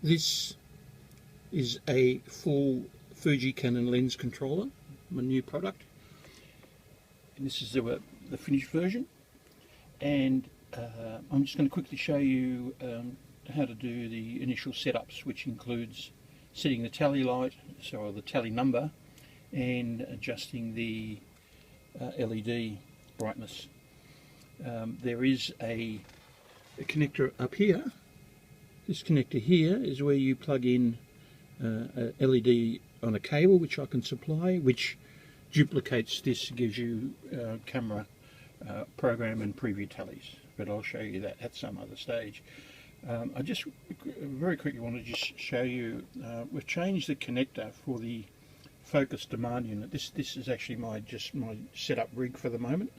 This is a full Fuji Canon lens controller, my new product. And this is the finished version. And I'm just going to quickly show you how to do the initial setups, which includes setting the tally light, so the tally number, and adjusting the LED brightness. There is a connector up here. This connector here is where you plug in a LED on a cable, which I can supply, which duplicates this, gives you camera program and preview tallies, but I'll show you that at some other stage. I just very quickly want to just show you, we've changed the connector for the focus demand unit. This is actually my setup rig for the moment.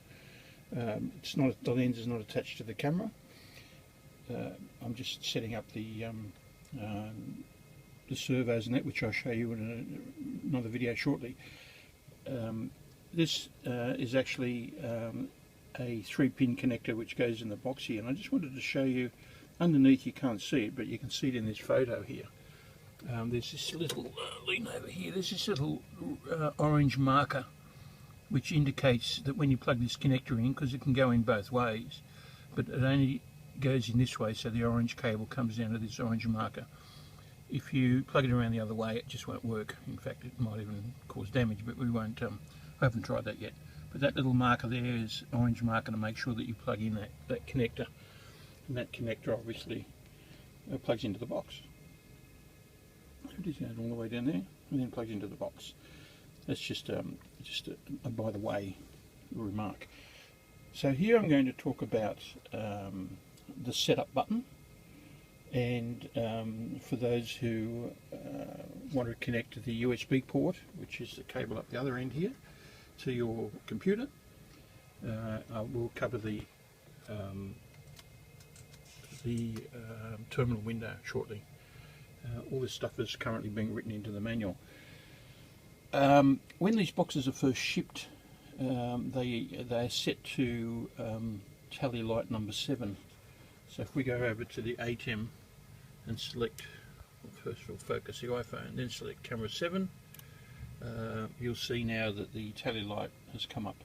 It's not, the lens is not attached to the camera. I'm just setting up the servos and that, which I'll show you in another video shortly. This is actually a 3-pin connector which goes in the box here, and I just wanted to show you underneath. You can't see it, but you can see it in this photo here. There's this little lean over here. There's this little orange marker which indicates that when you plug this connector in, because it can go in both ways, but it only goes in this way, so the orange cable comes down to this orange marker. If you plug it around the other way, it just won't work. In fact, it might even cause damage, but we won't. I haven't tried that yet. But that little marker there is orange marker to make sure that you plug in that connector, and that connector obviously plugs into the box. It is going all the way down there, and then plugs into the box. That's just a by the way remark. So here I'm going to talk about the setup button, and for those who want to connect to the USB port, which is the cable up the other end here, to your computer, I will cover the terminal window shortly. All this stuff is currently being written into the manual. When these boxes are first shipped, they are set to tally light number 7. So if we go over to the ATEM and select, well, first we'll focus the iPhone, then select camera 7, you'll see now that the tally light has come up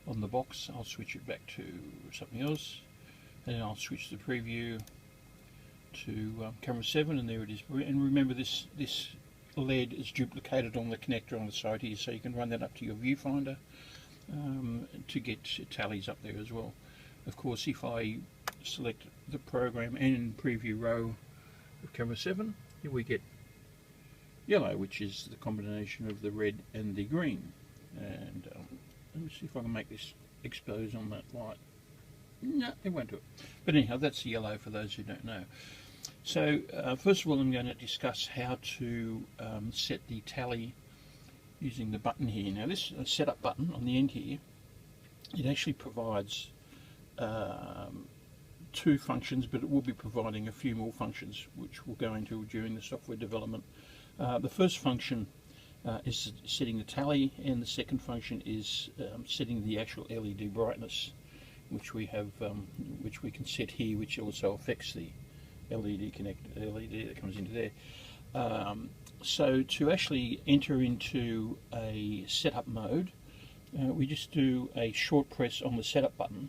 on the box. I'll switch it back to something else, and I'll switch the preview to camera 7, and there it is. And remember, this LED is duplicated on the connector on the side here, so you can run that up to your viewfinder to get tallies up there as well. Of course, if I select the program and preview row of camera 7, here we get yellow, which is the combination of the red and the green. And let me see if I can make this expose on that light. No, it won't do it. But anyhow, that's yellow for those who don't know. So first of all, I'm going to discuss how to set the tally using the button here. Now this setup button on the end here, it actually provides 2 functions, but it will be providing a few more functions which we'll go into during the software development. The first function is setting the tally, and the second function is setting the actual LED brightness, which we have, which we can set here, which also affects the LED that comes into there. So to actually enter into a setup mode, we just do a short press on the setup button,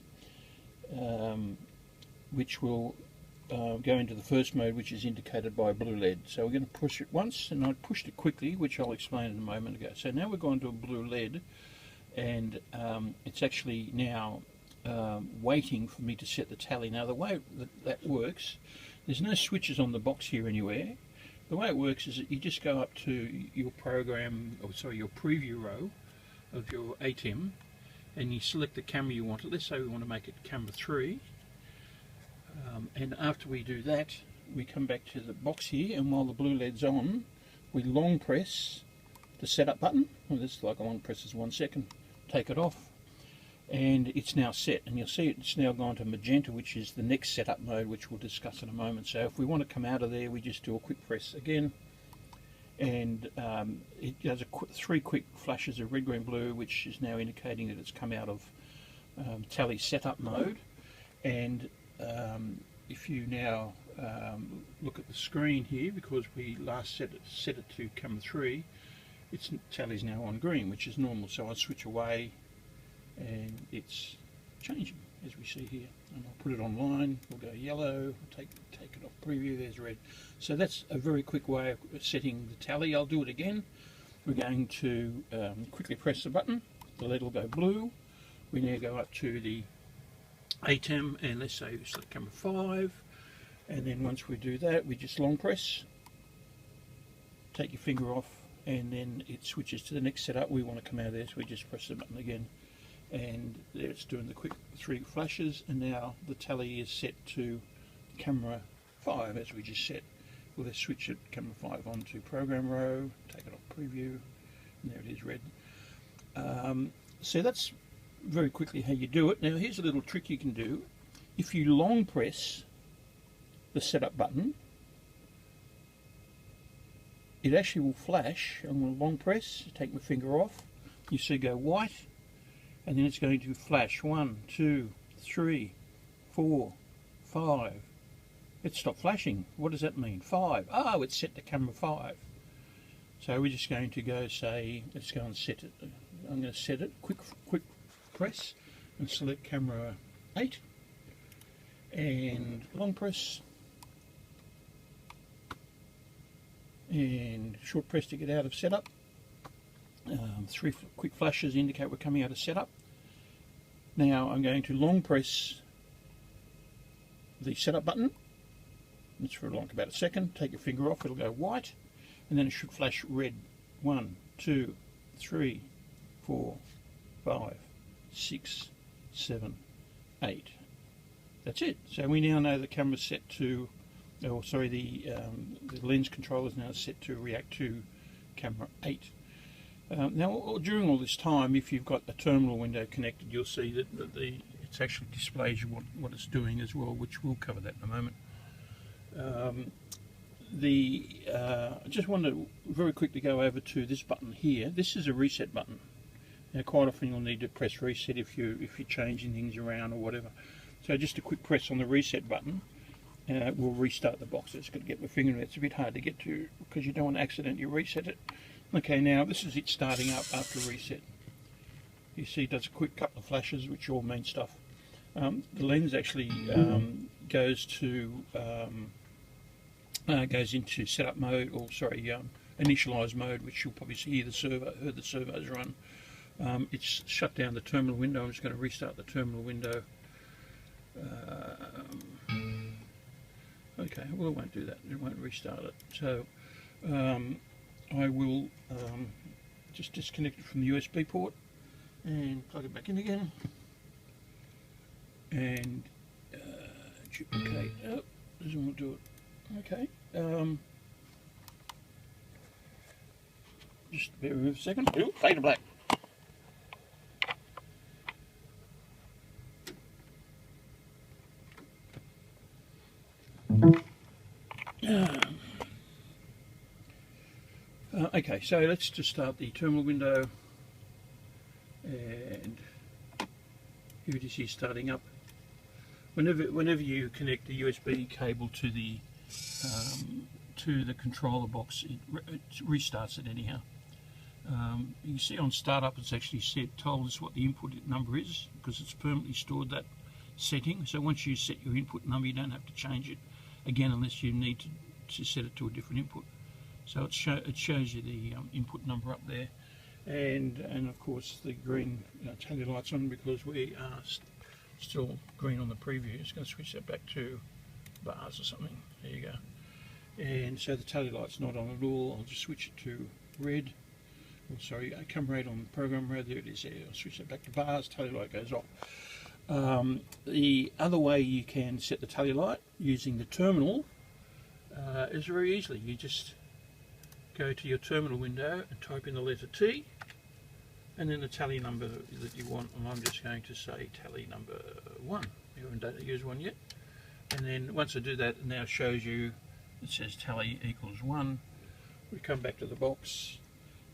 which will go into the first mode, which is indicated by a blue LED. So we're going to push it once, and I pushed it quickly, which I'll explain in a moment ago. So now we're going to a blue LED, and it's actually now waiting for me to set the tally. Now the way that works, there's no switches on the box here anywhere. The way it works is that you just go up to your program, or sorry, your preview row of your ATEM, and you select the camera you want. Let's say we want to make it camera 3. And after we do that, we come back to the box here, and while the blue LED's on, we long press the setup button. Well, this is like a long press is 1 second. Take it off, and it's now set. And you'll see it's now gone to magenta, which is the next setup mode, which we'll discuss in a moment. So if we want to come out of there, we just do a quick press again, and it does 3 quick flashes of red, green, blue, which is now indicating that it's come out of tally setup mode. And if you now look at the screen here, because we last set it to camera 3, its tally's now on green, which is normal. So I'll switch away and it's changing, as we see here. And I'll put it online, we'll go yellow, take it off preview, there's red. So that's a very quick way of setting the tally. I'll do it again. We're going to quickly press the button, the LED will go blue. We now go up to the ATEM and let's say we select camera 5, and then once we do that we just long press, take your finger off, and then it switches to the next setup. We want to come out of there, so we just press the button again, and there it's doing the quick 3 flashes, and now the tally is set to camera 5 as we just set. We'll just switch it, camera 5 onto program row, take it off preview, and there it is, red. So that's very quickly how you do it. Now here's a little trick you can do. If you long press the setup button, it actually will flash. I'm going to long press, take my finger off, you see go white, and then it's going to flash 1, 2, 3, 4, 5. It stopped flashing. What does that mean? 5. Oh, it's set to camera 5. So we're just going to go say, let's go and set it. I'm going to set it, quick press, and select camera 8, and long press, and short press to get out of setup. 3 quick flashes indicate we're coming out of setup. Now I'm going to long press the setup button. It's for like about a second. Take your finger off, it'll go white, and then it should flash red. 1, 2, 3, 4, 5, 6, 7, 8. That's it. So we now know the camera's set to, oh sorry, the lens controller is now set to react to camera 8. Now during all this time, if you've got a terminal window connected, you'll see that it actually displays you what it's doing as well, which we'll cover that in a moment. I just want to very quickly go over to this button here. This is a reset button. Now quite often you'll need to press reset if you're changing things around or whatever. So just a quick press on the reset button will restart the box. It's got to get my finger in it. It's a bit hard to get to because you don't want to accidentally reset it. Okay, now this is it starting up after reset. You see it does a quick couple of flashes, which all mean stuff. The lens actually goes into setup mode, or sorry, initialize mode, which you'll probably see the servos run. It's shut down the terminal window. I'm just going to restart the terminal window. Okay, well it won't do that. It won't restart it. So I will just disconnect it from the USB port and plug it back in again. And duplicate. Oh, doesn't want to do it. Okay. Just bear with me a second. Ooh, fade to black. Okay, so let's just start the terminal window, and here it is here starting up. Whenever you connect the USB cable to the controller box, it restarts it anyhow. You can see on startup it's actually told us what the input number is, because it's permanently stored that setting. So once you set your input number, you don't have to change it again unless you need to set it to a different input. So it shows you the input number up there, and of course the green tally light's on because we are still green on the preview. It's going to switch that back to bars or something. There you go. And so the tally light's not on at all. I'll just switch it to red. Oh, sorry, camera 8 on program red. There it is. There. I'll switch that back to bars. Tally light goes off. The other way you can set the tally light using the terminal is very easily. You just go to your terminal window and type in the letter T, and then the tally number that you want, and I'm just going to say tally number 1. We haven't used 1 yet. And then once I do that, it now shows you, it says tally equals 1. We come back to the box,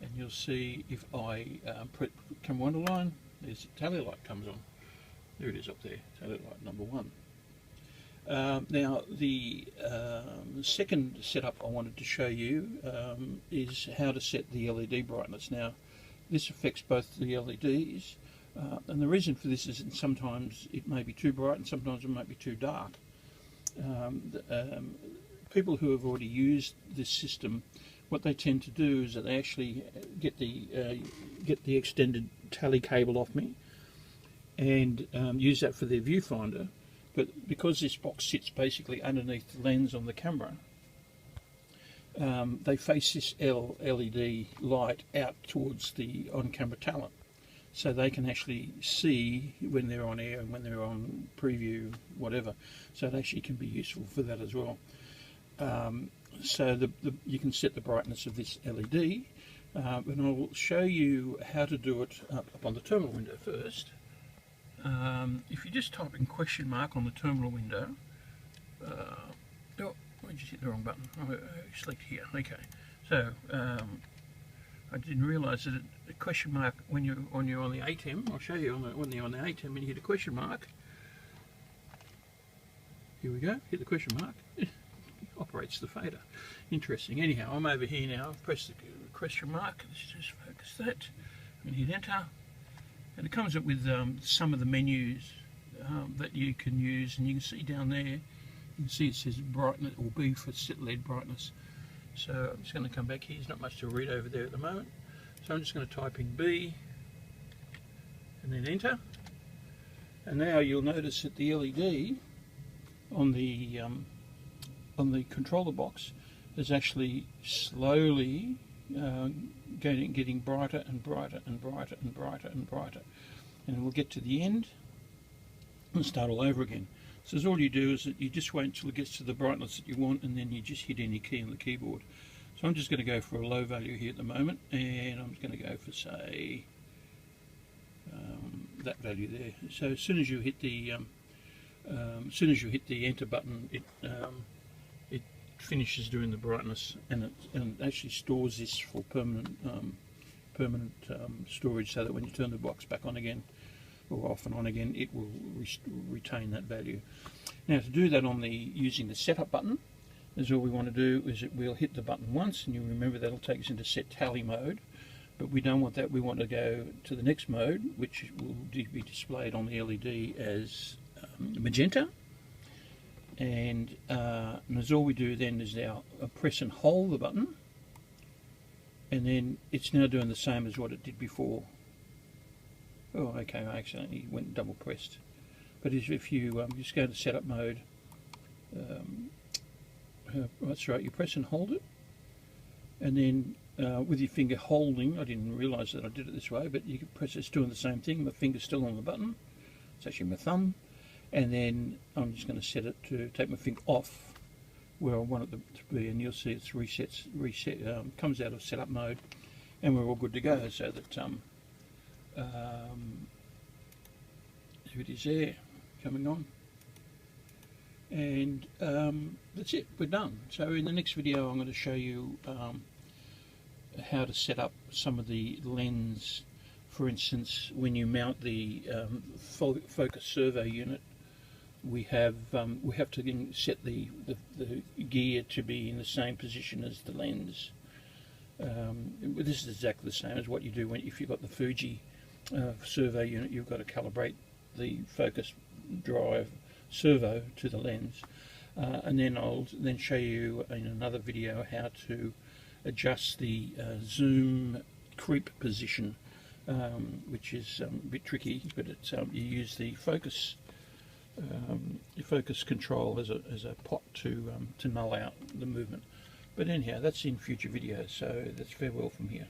and you'll see if I put camera underline, there's the tally light comes on. There it is up there, tally light number 1. Now the second setup I wanted to show you is how to set the LED brightness. Now this affects both the LEDs, and the reason for this is that sometimes it may be too bright and sometimes it might be too dark. People who have already used this system, what they tend to do is that they actually get the extended tally cable off me and use that for their viewfinder. But because this box sits basically underneath the lens on the camera, they face this LED light out towards the on-camera talent, so they can actually see when they're on air and when they're on preview, whatever. So it actually can be useful for that as well. So you can set the brightness of this LED, and I'll show you how to do it up on the terminal window first. If you just type in question mark on the terminal window, oh, I just hit the wrong button. I select here. Okay, so I didn't realise that a question mark when you're on the ATEM. I'll show you when you're on the ATEM and you hit a question mark. Here we go. Hit the question mark. Operates the fader. Interesting. Anyhow, I'm over here now. I've pressed the question mark. Let's just focus that and hit enter. And it comes up with some of the menus that you can use, and you can see down there, you can see it says brightness, or B for set LED brightness. So I'm just going to come back here. There's not much to read over there at the moment. So I'm just going to type in B and then enter. And now you'll notice that the LED on the controller box is actually slowly getting brighter and brighter and brighter and brighter and brighter, and we'll get to the end and start all over again. So all you do is that you just wait until it gets to the brightness that you want, and then you just hit any key on the keyboard. So I'm just going to go for a low value here at the moment, and I'm going to go for, say, that value there. So as soon as you hit the enter button, it finishes doing the brightness, and it actually stores this for permanent storage, so that when you turn the box back on again or off and on again, it will retain that value. Now to do that using the setup button, is all we want to do is that we'll hit the button once, and you remember that'll take us into set tally mode, but we don't want that. We want to go to the next mode, which will be displayed on the LED as magenta. And as all we do then is now press and hold the button, and then it's now doing the same as what it did before. Oh, okay, I accidentally went double pressed. But if you just go to setup mode, that's right, you press and hold it, and then with your finger holding, I didn't realise that I did it this way, but you can press, it's doing the same thing. My finger's still on the button, it's actually my thumb. And then I'm just going to set it to take my finger off where I want it to be, and you'll see it's comes out of setup mode, and we're all good to go. So that there it is there, coming on, and that's it. We're done. So in the next video, I'm going to show you how to set up some of the lens. For instance, when you mount the focus servo unit, we have to then set the gear to be in the same position as the lens. This is exactly the same as what you do if you've got the Fuji servo unit. You've got to calibrate the focus drive servo to the lens, and then I'll show you in another video how to adjust the zoom creep position, which is a bit tricky, but it's you use the focus control as a pot to null out the movement. But anyhow, that's in future videos, so that's farewell from here.